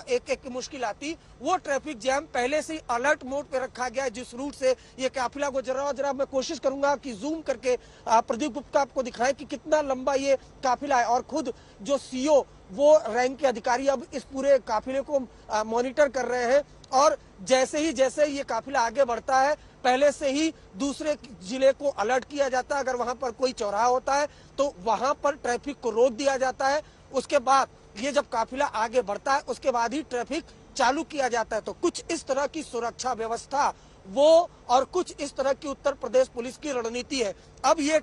एक मुश्किल आती, वो ट्रैफिक जैम पहले से अलर्ट मोड पे रखा गया है। जिस रूट से ये काफिला जरा मैं कोशिश करूंगा कि जूम करके प्रदीप गुप्ता आपको दिखाएं कि कितना लंबा ये काफिला है। और खुद जो सीओ वो रैंक के अधिकारी अब इस पूरे काफिले को मॉनिटर कर रहे हैं, और जैसे ये काफिला आगे बढ़ता है पहले से ही दूसरे जिले को अलर्ट किया जाता है। अगर वहां पर कोई चौराहा होता है तो वहां पर ट्रैफिक को रोक दिया जाता है। उसके बाद ये जब काफिला आगे बढ़ता है उसके बाद ही ट्रैफिक चालू किया जाता है। तो कुछ इस तरह की सुरक्षा व्यवस्था वो, और कुछ इस तरह की उत्तर प्रदेश पुलिस की रणनीति है। अब ये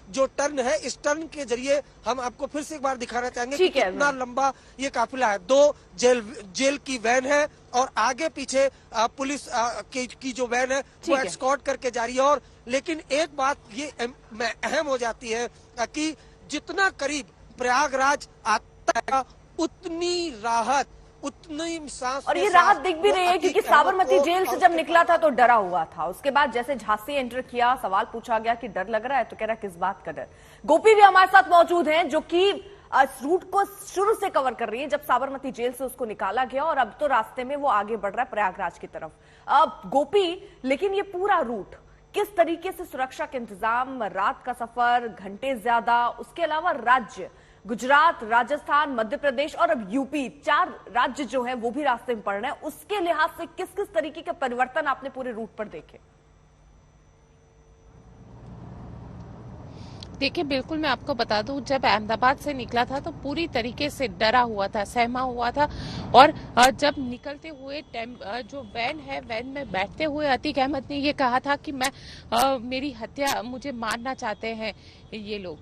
जो टर्न है, इस टर्न के जरिए हम आपको फिर से एक बार दिखाना चाहेंगे कि कितना लंबा ये काफिला है। 2 जेल की वैन है और आगे पीछे पुलिस की जो वैन है वो एस्कॉर्ट करके जा रही है। और लेकिन एक बात ये अहम हो जाती है कि जितना करीब प्रयागराज आता है उतनी राहत, उतनी सांस, और ये राहत दिख भी रही है, क्योंकि साबरमती जेल से जब निकला था तो डरा हुआ था। उसके बाद जैसे झांसी एंटर किया, सवाल पूछा गया कि डर लग रहा है, तो कह रहा किस बात का डर। गोपी भी हमारे साथ मौजूद हैं, जो कि इस रूट को शुरू से कवर कर रही है, जब साबरमती जेल से उसको निकाला गया और अब तो रास्ते में वो आगे बढ़ रहा है प्रयागराज की तरफ। अब गोपी, लेकिन ये पूरा रूट किस तरीके से सुरक्षा के इंतजाम, रात का सफर, घंटे ज्यादा, उसके अलावा राज्य गुजरात, राजस्थान, मध्य प्रदेश और अब यूपी, 4 राज्य जो हैं वो भी रास्ते में पड़ रहे हैं, उसके लिहाज से किस किस तरीके के परिवर्तन आपने पूरे रूट पर देखे? देखिए, बिल्कुल मैं आपको बता दूं, जब अहमदाबाद से निकला था तो पूरी तरीके से डरा हुआ था, सहमा हुआ था। और जब निकलते हुए जो वैन है, वैन में बैठते हुए अतीक अहमद ने ये कहा था कि मेरी हत्या, मुझे मारना चाहते हैं ये लोग।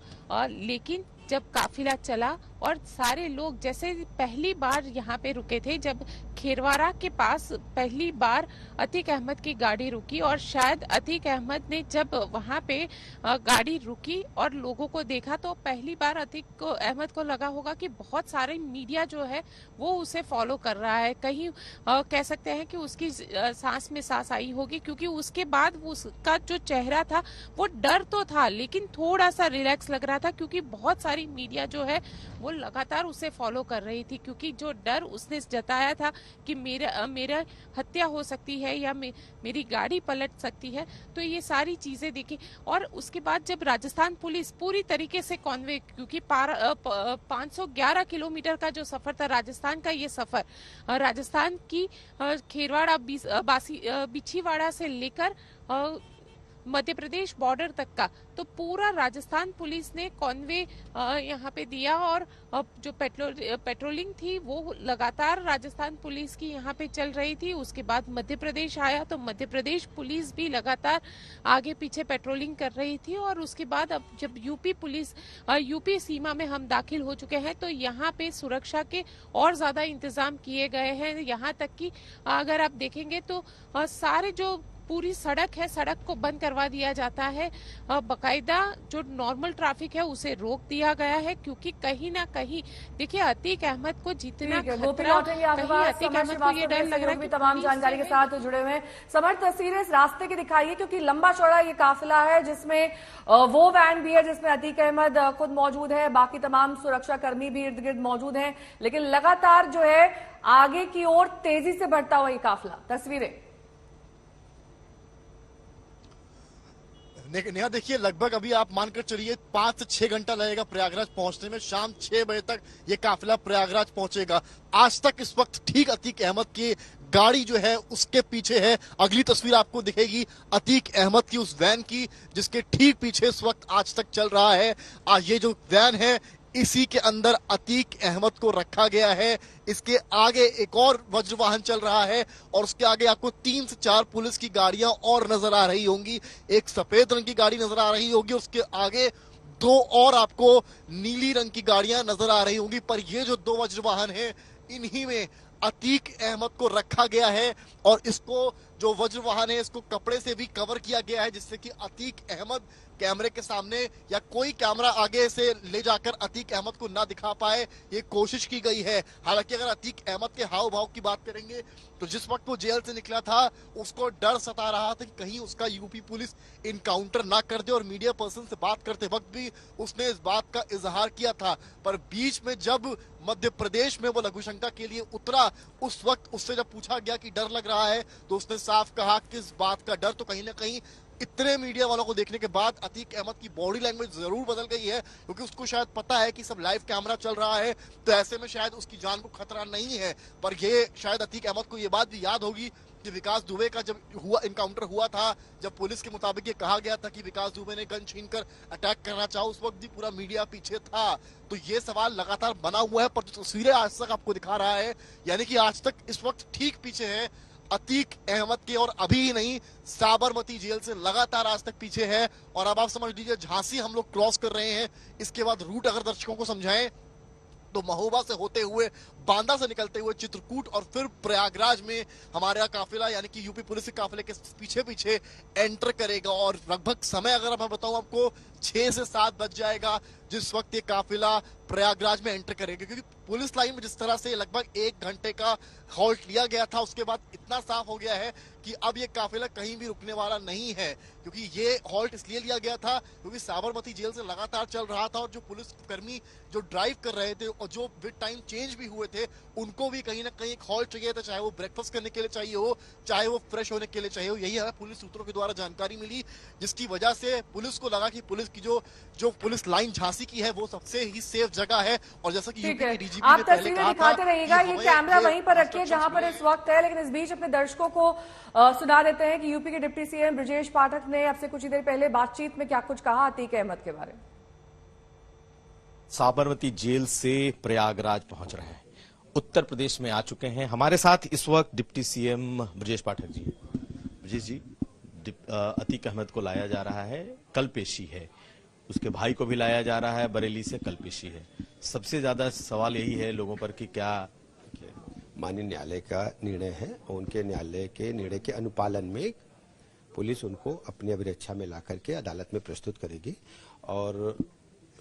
लेकिन जब काफिला चला और सारे लोग जैसे पहली बार यहाँ पे रुके थे, जब खेरवाड़ा के पास पहली बार अतीक अहमद की गाड़ी रुकी और शायद अतीक अहमद ने जब वहां पे गाड़ी रुकी और लोगों को देखा तो पहली बार अतीक अहमद को लगा होगा कि बहुत सारे मीडिया जो है वो उसे फॉलो कर रहा है। कहीं कह सकते हैं कि उसकी सांस में सांस आई होगी, क्योंकि उसके बाद उसका जो चेहरा था वो डर तो था लेकिन थोड़ा सा रिलैक्स लग रहा था, क्योंकि बहुत सारी मीडिया जो है वो लगातार उसे फॉलो कर रही थी। क्योंकि जो डर उसने जताया था कि मेरा हत्या हो सकती है या मेरी गाड़ी पलट सकती है, तो ये सारी चीजें देखी। और उसके बाद जब राजस्थान पुलिस पूरी तरीके से कॉन्वे, क्योंकि 511 किलोमीटर का जो सफर था राजस्थान का, ये सफर राजस्थान की खेरवाड़ा बिछीवाड़ा से लेकर मध्य प्रदेश बॉर्डर तक का, तो पूरा राजस्थान पुलिस ने कॉन्वे यहाँ पे दिया और जो पेट्रोलिंग थी वो लगातार राजस्थान पुलिस की यहाँ पे चल रही थी। उसके बाद मध्य प्रदेश आया तो मध्य प्रदेश पुलिस भी लगातार आगे पीछे पेट्रोलिंग कर रही थी। और उसके बाद अब जब यूपी सीमा में हम दाखिल हो चुके हैं तो यहाँ पे सुरक्षा के और ज्यादा इंतजाम किए गए हैं। यहाँ तक कि अगर आप देखेंगे तो सारे जो पूरी सड़क है, सड़क को बंद करवा दिया जाता है। बकायदा जो नॉर्मल ट्रैफिक है उसे रोक दिया गया है, क्योंकि कहीं ना कहीं देखिए अतीक अहमद को जितना खतरा, कहीं अतीक अहमद को ये डर लग रहा है कि तमाम जानकारी के साथ जुड़े हुए हैं। समर्थ, तस्वीरें इस रास्ते की दिखाइए, क्योंकि लंबा चौड़ा ये काफिला है जिसमें वो वैन भी है जिसमें अतीक अहमद खुद मौजूद है, बाकी तमाम सुरक्षा कर्मी भी इर्द गिर्द मौजूद हैं, लेकिन लगातार जो है आगे की ओर तेजी से बढ़ता हुआ ये काफिला। तस्वीरें नेहा देखिए, लगभग अभी आप मानकर चलिए 5 से 6 घंटा लगेगा प्रयागराज पहुंचने में। शाम 6 बजे तक ये काफिला प्रयागराज पहुंचेगा। आज तक इस वक्त ठीक अतीक अहमद की गाड़ी जो है उसके पीछे है। अगली तस्वीर आपको दिखेगी अतीक अहमद की उस वैन की जिसके ठीक पीछे इस वक्त आज तक चल रहा है। ये जो वैन है इसी के अंदर अतीक अहमद को रखा गया है। इसके आगे एक और वज्र वाहन चल रहा है और उसके आगे आपको 3 से 4 पुलिस की गाड़ियां और नजर आ रही होंगी। एक सफेद रंग की गाड़ी नजर आ रही होगी, उसके आगे 2 और आपको नीली रंग की गाड़ियां नजर आ रही होंगी। पर ये जो 2 वज्र वाहन है इन्हीं में अतीक अहमद को रखा गया है और इसको जो वज्र वाहन है इसको कपड़े से भी कवर किया गया है, जिससे कि अतीक अहमद कैमरे के सामने या कोई कैमरा आगे से ले जाकर अतीक अहमद को ना दिखा पाए, ये कोशिश की गई है। हालांकि अगर अतीक अहमद के हाव भाव की बात करेंगे तो जिस वक्त वो जेल से निकला था उसको डर सता रहा था कि कहीं उसका यूपी पुलिस इनकाउंटर ना कर दे, और मीडिया पर्सन से बात करते वक्त भी उसने इस बात का इजहार किया था। पर बीच में जब मध्य प्रदेश में वो लघुशंका के लिए उतरा उस वक्त उससे जब पूछा गया कि डर लग रहा है तो उसने साफ कहा कि इस बात का डर तो कहीं ना कहीं इतने मीडिया वालों को देखने के बाद अतीक अहमद की बॉडी लैंग्वेज जरूर बदल गई है, क्योंकि उसको शायद पता है कि सब लाइव कैमरा चल रहा है तो ऐसे में शायद उसकी जान को खतरा नहीं है। पर ये शायद अतीक अहमद को ये बात भी याद होगी कि विकास दुबे का जब इनकाउंटर हुआ था, जब पुलिस के मुताबिक ये कहा गया था कि विकास दुबे ने गन छीनकर अटैक करना चाहा, उस वक्त भी पूरा मीडिया पीछे था। तो ये सवाल लगातार बना हुआ है। पर जो तस्वीरें आज तक आपको दिखा रहा है, यानी कि आज तक इस वक्त ठीक पीछे है अतीक अहमद के, और अभी ही नहीं साबरमती जेल से लगातार आज तक पीछे है। और अब आप समझ लीजिए झांसी हम लोग क्रॉस कर रहे हैं। इसके बाद रूट अगर दर्शकों को समझाएं तो महोबा से होते हुए बांदा से निकलते हुए चित्रकूट और फिर प्रयागराज में हमारा काफिला यानी कि यूपी पुलिस के काफिले के पीछे पीछे एंटर करेगा। और लगभग समय अगर मैं बताऊं आपको 6 से 7 बज जाएगा जिस वक्त ये काफिला प्रयागराज में एंटर करेगा, क्योंकि पुलिस लाइन में जिस तरह से लगभग 1 घंटे का हॉल्ट लिया गया था उसके बाद इतना साफ हो गया है कि अब ये काफिला कहीं भी रुकने वाला नहीं है। क्योंकि ये हॉल्ट इसलिए लिया गया था क्योंकि साबरमती जेल से लगातार चल रहा था और जो पुलिस कर्मी जो ड्राइव कर रहे थे और जो विद टाइम चेंज भी हुए थे उनको भी कहीं ना कहीं एक हॉल्ट चाहिए था, चाहे वो ब्रेकफास्ट करने के लिए चाहिए हो, चाहे वो फ्रेश होने के लिए चाहिए हो। यही हमें पुलिस सूत्रों के द्वारा जानकारी मिली, जिसकी वजह से पुलिस को लगा कि पुलिस की जो पुलिस लाइन झांसी की है वो सबसे ही सेफ जगह है। और जैसा कि यूपी के डीजीपी आप ने पहले तस्वीरें कहा दिखाते था, रहिएगा, ये कैमरा वहीं पर रखिए जहां पर इस वक्त है। लेकिन इस बीच अपने दर्शकों को सुना देते हैं कि यूपी के डिप्टी सीएम ब्रजेश पाठक ने अब से कुछ ही देर पहले बातचीत में क्या कुछ कहा अतीक अहमद के बारे में। साबरमती जेल से प्रयागराज पहुंच रहे हैं, उत्तर प्रदेश में आ चुके हैं। हमारे साथ इस वक्त डिप्टी सीएम ब्रजेश पाठक जी। ब्रजेश जी, अतीक अहमद को लाया जा रहा है, कल पेशी है, उसके भाई को भी लाया जा रहा है, बरेली से कल पेशी है। सबसे ज्यादा सवाल यही है लोगों पर कि क्या माननीय न्यायालय का निर्णय है। उनके न्यायालय के निर्णय के अनुपालन में पुलिस उनको अपनी अभिरक्षा में ला करके अदालत में प्रस्तुत करेगी और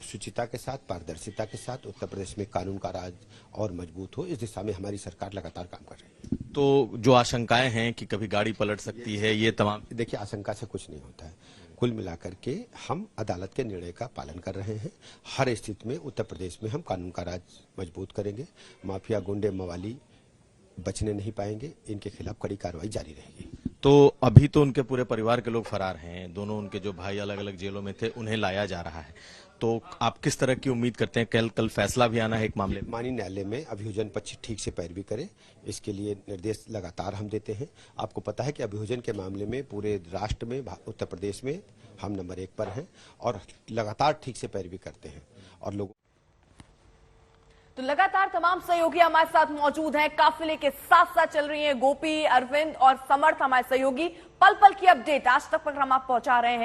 शुचिता के साथ, पारदर्शिता के साथ उत्तर प्रदेश में कानून का राज और मजबूत हो, इस दिशा में हमारी सरकार लगातार काम कर रही है। तो जो आशंकाएं हैं कि कभी गाड़ी पलट सकती है, ये तमाम, देखिए आशंका से कुछ नहीं होता है। कुल मिलाकर के हम अदालत के निर्णय का पालन कर रहे हैं। हर स्थिति में उत्तर प्रदेश में हम कानून का राज मजबूत करेंगे। माफिया, गुंडे, मवाली बचने नहीं पाएंगे। इनके खिलाफ कड़ी कार्रवाई जारी रहेगी। तो अभी तो उनके पूरे परिवार के लोग फरार हैं, दोनों उनके जो भाई अलग अलग जेलों में थे उन्हें लाया जा रहा है। तो आप किस तरह की उम्मीद करते हैं? कल फैसला भी आना है एक मामले में। माननीय न्यायालय में अभियोजन पक्ष ठीक से पैरवी करे, इसके लिए निर्देश लगातार हम देते हैं। आपको पता है कि अभियोजन के मामले में पूरे राष्ट्र में, उत्तर प्रदेश में हम नंबर 1 पर हैं और लगातार ठीक से पैरवी करते हैं और लोगों। तो लगातार तमाम सहयोगी हमारे साथ मौजूद हैं, काफिले के साथ साथ चल रही हैं। गोपी, अरविंद और समर्थ हमारे सहयोगी, पल पल की अपडेट आज तक पर हम आप पहुंचा रहे हैं।